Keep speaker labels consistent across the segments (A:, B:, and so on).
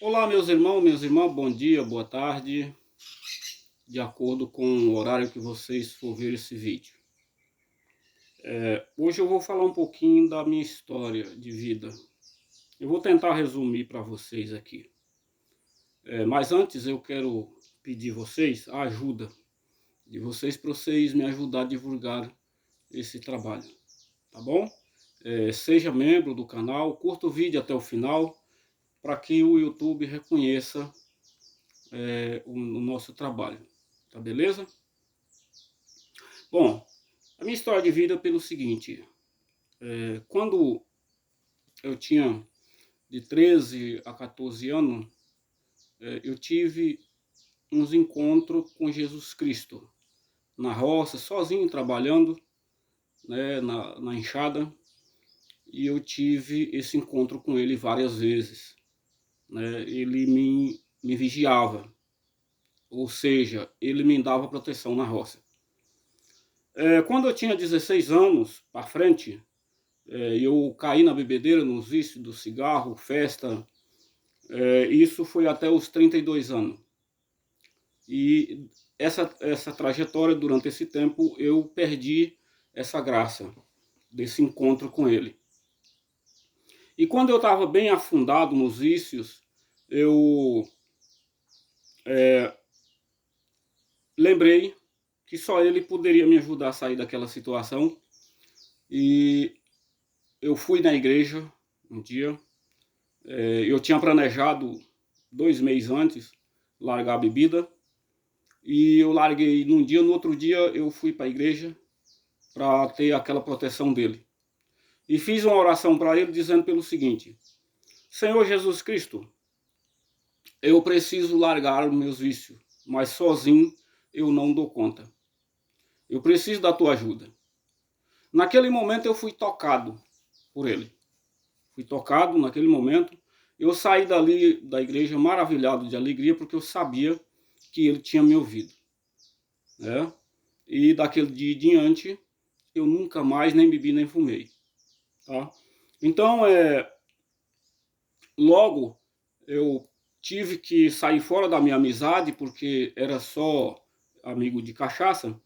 A: Olá, meus irmãos, minhas irmãs, bom dia, boa tarde, de acordo com o horário que vocês for ver esse vídeo. Hoje eu vou falar um pouquinho da minha história de vida. Eu vou tentar resumir para vocês aqui. Mas antes eu quero pedir vocês a ajuda de vocês para vocês me ajudar a divulgar esse trabalho, tá bom? Seja membro do canal, curta o vídeo até o final para que o YouTube reconheça o nosso trabalho, tá beleza? Bom, a minha história de vida é pelo seguinte, quando eu tinha de 13 a 14 anos, eu tive uns encontros com Jesus Cristo, na roça, sozinho, trabalhando, né, na enxada, e eu tive esse encontro com ele várias vezes, né? Ele me vigiava, ou seja, ele me dava proteção na roça. Quando eu tinha 16 anos para frente, eu caí na bebedeira, nos vícios do cigarro, festa. Isso foi até os 32 anos. E essa trajetória, durante esse tempo, eu perdi essa graça desse encontro com ele. E quando eu estava bem afundado nos vícios, eu lembrei que só ele poderia me ajudar a sair daquela situação. E eu fui na igreja um dia. Eu tinha planejado 2 meses antes largar a bebida. E eu larguei num dia, no outro dia eu fui para a igreja para ter aquela proteção dele. E fiz uma oração para ele dizendo pelo seguinte: Senhor Jesus Cristo, eu preciso largar os meus vícios, mas sozinho eu não dou conta. Eu preciso da tua ajuda. Naquele momento eu fui tocado por ele. Fui tocado naquele momento. Eu saí dali da igreja maravilhado de alegria porque eu sabia que ele tinha me ouvido, né? E daquele dia em diante eu nunca mais nem bebi nem fumei, tá? Então, logo eu tive que sair fora da minha amizade porque era só amigo de cachaça,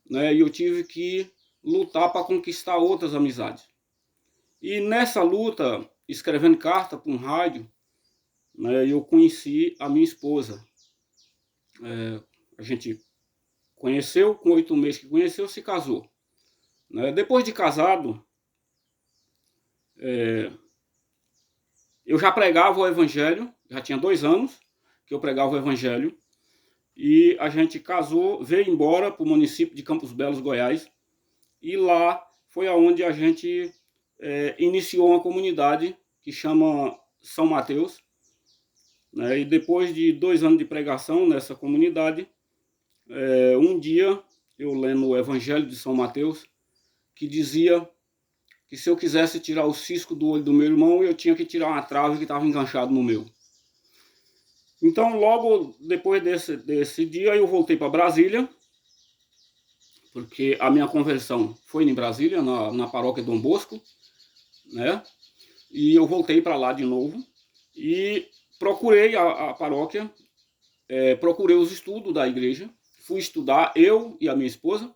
A: né? E eu tive que lutar para conquistar outras amizades. E nessa luta, escrevendo carta para um rádio, né, eu conheci a minha esposa. A gente conheceu, com 8 meses que conheceu, se casou, né? Depois de casado, eu já pregava o evangelho, já tinha 2 anos que eu pregava o evangelho, e a gente casou, veio embora para o município de Campos Belos, Goiás, e lá foi aonde a gente iniciou uma comunidade que chama São Mateus, né? E depois de 2 anos de pregação nessa comunidade, um dia eu lendo o evangelho de São Mateus, que dizia que se eu quisesse tirar o cisco do olho do meu irmão, eu tinha que tirar uma trave que estava enganchada no meu. Então, logo depois desse dia, eu voltei para Brasília, porque a minha conversão foi em Brasília, na paróquia Dom Bosco, né? E eu voltei para lá de novo e procurei a paróquia, procurei os estudos da igreja, fui estudar, eu e a minha esposa,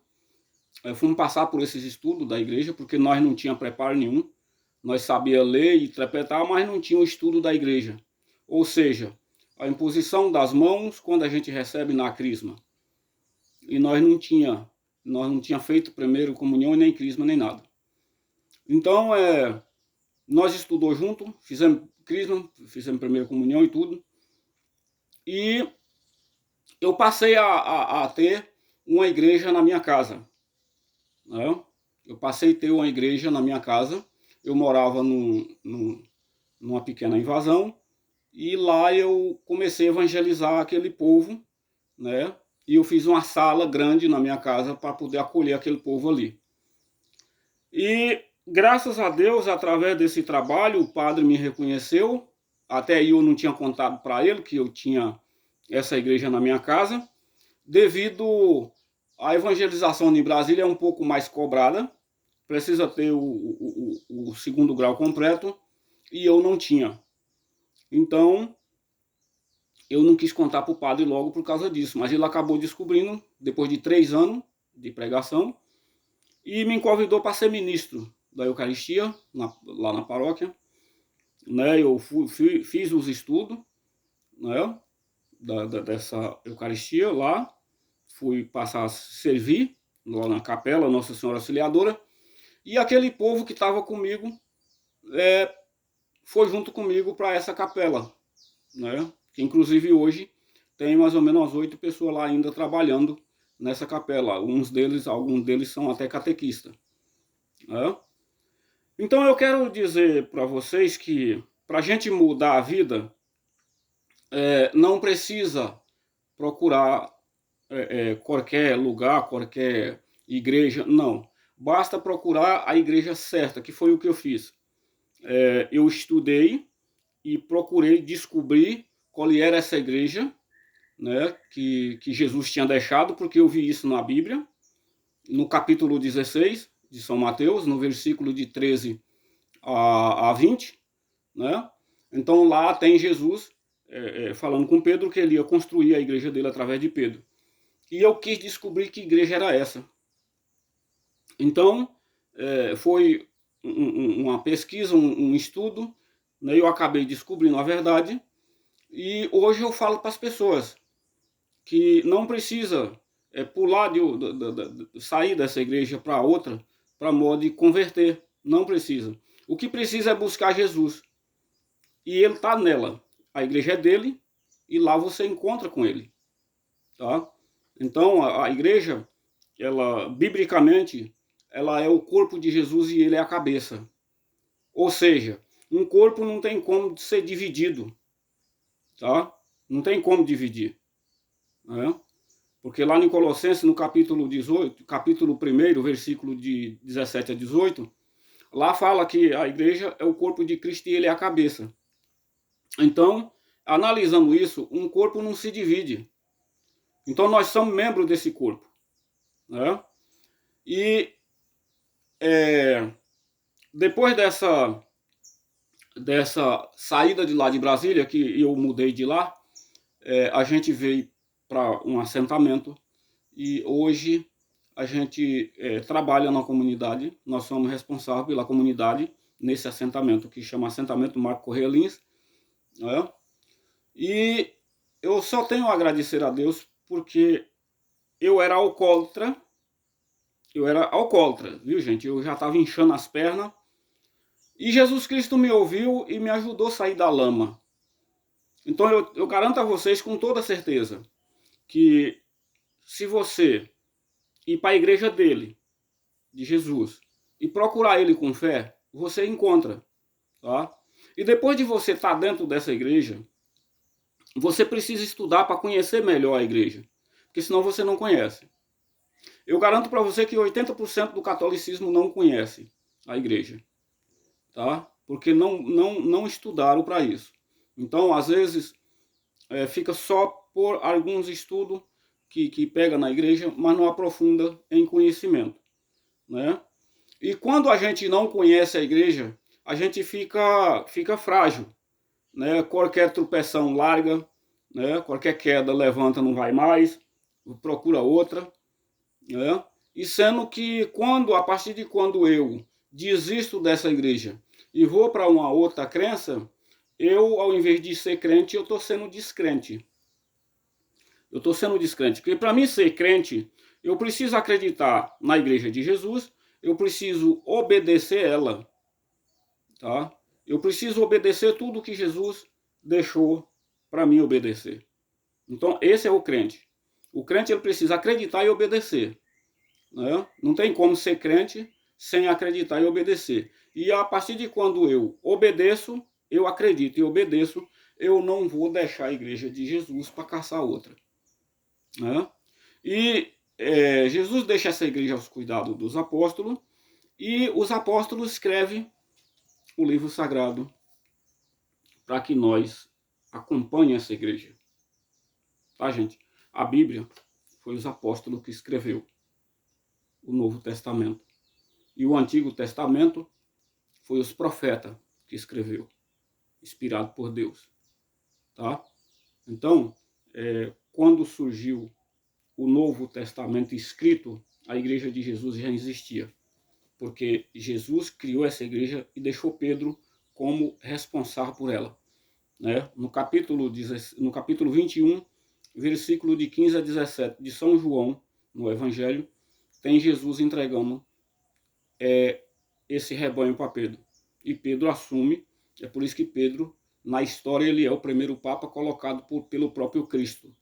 A: fomos passar por esses estudos da igreja, porque nós não tínhamos preparo nenhum. Nós sabíamos ler e interpretar, mas não tinha o estudo da igreja. Ou seja, a imposição das mãos quando a gente recebe na crisma. E nós não tinha feito primeiro comunhão, nem crisma, nem nada. Então, nós estudamos junto, fizemos crisma, fizemos primeira comunhão e tudo. E eu passei a ter uma igreja na minha casa, né? Eu passei a ter uma igreja na minha casa. Eu morava numa pequena invasão, e lá eu comecei a evangelizar aquele povo, né? E eu fiz uma sala grande na minha casa para poder acolher aquele povo ali. E graças a Deus, através desse trabalho, o padre me reconheceu. Até aí eu não tinha contado para ele que eu tinha essa igreja na minha casa, devido à evangelização de Brasília é um pouco mais cobrada, precisa ter o segundo grau completo, e eu não tinha. Então, eu não quis contar para o padre logo por causa disso, mas ele acabou descobrindo, depois de 3 anos de pregação, e me convidou para ser ministro da Eucaristia, lá na paróquia. Né? Eu fiz os estudos, né, dessa Eucaristia lá, fui passar a servir lá na capela Nossa Senhora Auxiliadora, e aquele povo que estava comigo foi junto comigo para essa capela, né? Que inclusive hoje tem mais ou menos umas 8 pessoas lá ainda trabalhando nessa capela. Alguns deles são até catequistas, né? Então eu quero dizer para vocês que para a gente mudar a vida, não precisa procurar qualquer lugar, qualquer igreja, não. Basta procurar a igreja certa, que foi o que eu fiz. Eu estudei e procurei descobrir qual era essa igreja, né, que Jesus tinha deixado, porque eu vi isso na Bíblia, no capítulo 16 de São Mateus, no versículo de 13 a 20, né? Então lá tem Jesus falando com Pedro que ele ia construir a igreja dele através de Pedro. E eu quis descobrir que igreja era essa. Então foi uma pesquisa, um estudo, né? Eu acabei descobrindo a verdade, e hoje eu falo para as pessoas que não precisa pular sair dessa igreja para outra para modo de converter. Não precisa. O que precisa é buscar Jesus. E ele está nela. A igreja é dele e lá você encontra com ele. Tá? Então a igreja, ela biblicamente, ela é o corpo de Jesus e ele é a cabeça. Ou seja, um corpo não tem como ser dividido. Tá? Não tem como dividir. Né? Porque lá em Colossenses, no capítulo 18, capítulo 1, versículo de 17 a 18, lá fala que a igreja é o corpo de Cristo e ele é a cabeça. Então, analisando isso, um corpo não se divide. Então, nós somos membros desse corpo. Né? E depois dessa saída de lá de Brasília, que eu mudei de lá, a gente veio para um assentamento e hoje a gente trabalha na comunidade. Nós somos responsáveis pela comunidade nesse assentamento que chama Assentamento Marco Correia Lins, né? E eu só tenho a agradecer a Deus porque eu era alcoólatra, viu, gente? Eu já estava inchando as pernas e Jesus Cristo me ouviu e me ajudou a sair da lama. Então eu garanto a vocês com toda certeza que se você ir para a igreja dele, de Jesus, e procurar ele com fé, você encontra. Tá? E depois de você estar dentro dessa igreja, você precisa estudar para conhecer melhor a igreja, porque senão você não conhece. Eu garanto para você que 80% do catolicismo não conhece a igreja, tá? Porque não estudaram para isso. Então, às vezes, fica só por alguns estudos que pega na igreja, mas não aprofunda em conhecimento, né? E quando a gente não conhece a igreja, a gente fica frágil, né? Qualquer tropeção larga, né? Qualquer queda levanta, não vai mais, procura outra, né? E sendo que a partir de quando eu desisto dessa igreja e vou para uma outra crença, eu, ao invés de ser crente, eu estou sendo descrente. Eu estou sendo descrente, porque para mim ser crente, eu preciso acreditar na igreja de Jesus, eu preciso obedecer ela, tá? Eu preciso obedecer tudo que Jesus deixou para mim obedecer. Então esse é o crente. O crente ele precisa acreditar e obedecer, né? Não tem como ser crente sem acreditar e obedecer. E a partir de quando eu obedeço, eu acredito e obedeço, eu não vou deixar a igreja de Jesus para caçar outra, né? E Jesus deixa essa igreja aos cuidados dos apóstolos, e os apóstolos escrevem o livro sagrado para que nós acompanhemos essa igreja. Tá, gente? A Bíblia foi os apóstolos que escreveu o Novo Testamento. E o Antigo Testamento foi os profetas que escreveu, inspirado por Deus. Tá? Então, quando surgiu o Novo Testamento escrito, a igreja de Jesus já existia. Porque Jesus criou essa igreja e deixou Pedro como responsável por ela. Né? No capítulo 21, versículo de 15 a 17 de São João, no Evangelho, tem Jesus entregando esse rebanho para Pedro. E Pedro assume, é por isso que Pedro, na história, ele é o primeiro papa colocado pelo próprio Cristo.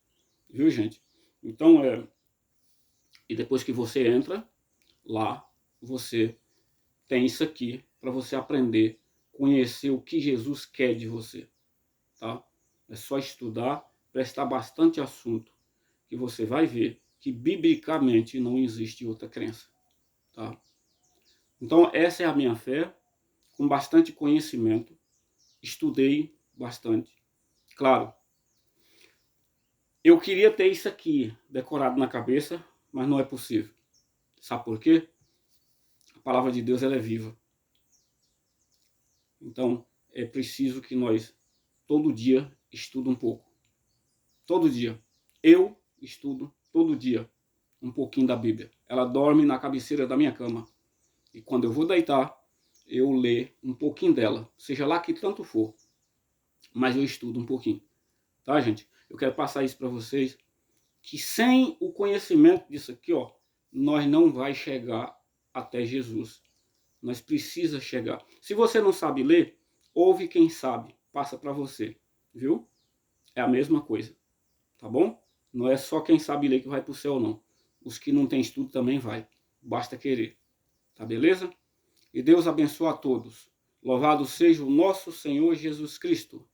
A: Viu, gente? Então, e depois que você entra lá, você tem isso aqui para você aprender, conhecer o que Jesus quer de você. Tá? É só estudar, prestar bastante assunto, que você vai ver que biblicamente não existe outra crença. Tá? Então, essa é a minha fé, com bastante conhecimento. Estudei bastante. Claro, eu queria ter isso aqui decorado na cabeça, mas não é possível. Sabe por quê? A palavra de Deus ela é viva. Então, é preciso que nós, todo dia, estude um pouco. Todo dia. Eu estudo todo dia um pouquinho da Bíblia. Ela dorme na cabeceira da minha cama. E quando eu vou deitar, eu leio um pouquinho dela, seja lá que tanto for. Mas eu estudo um pouquinho. Tá, gente? Eu quero passar isso para vocês, que sem o conhecimento disso aqui, ó, nós não vai chegar até Jesus. Nós precisa chegar. Se você não sabe ler, ouve quem sabe, passa para você, viu? É a mesma coisa, tá bom? Não é só quem sabe ler que vai para o céu, não. Os que não têm estudo também vai. Basta querer. Tá beleza? E Deus abençoe a todos. Louvado seja o nosso Senhor Jesus Cristo.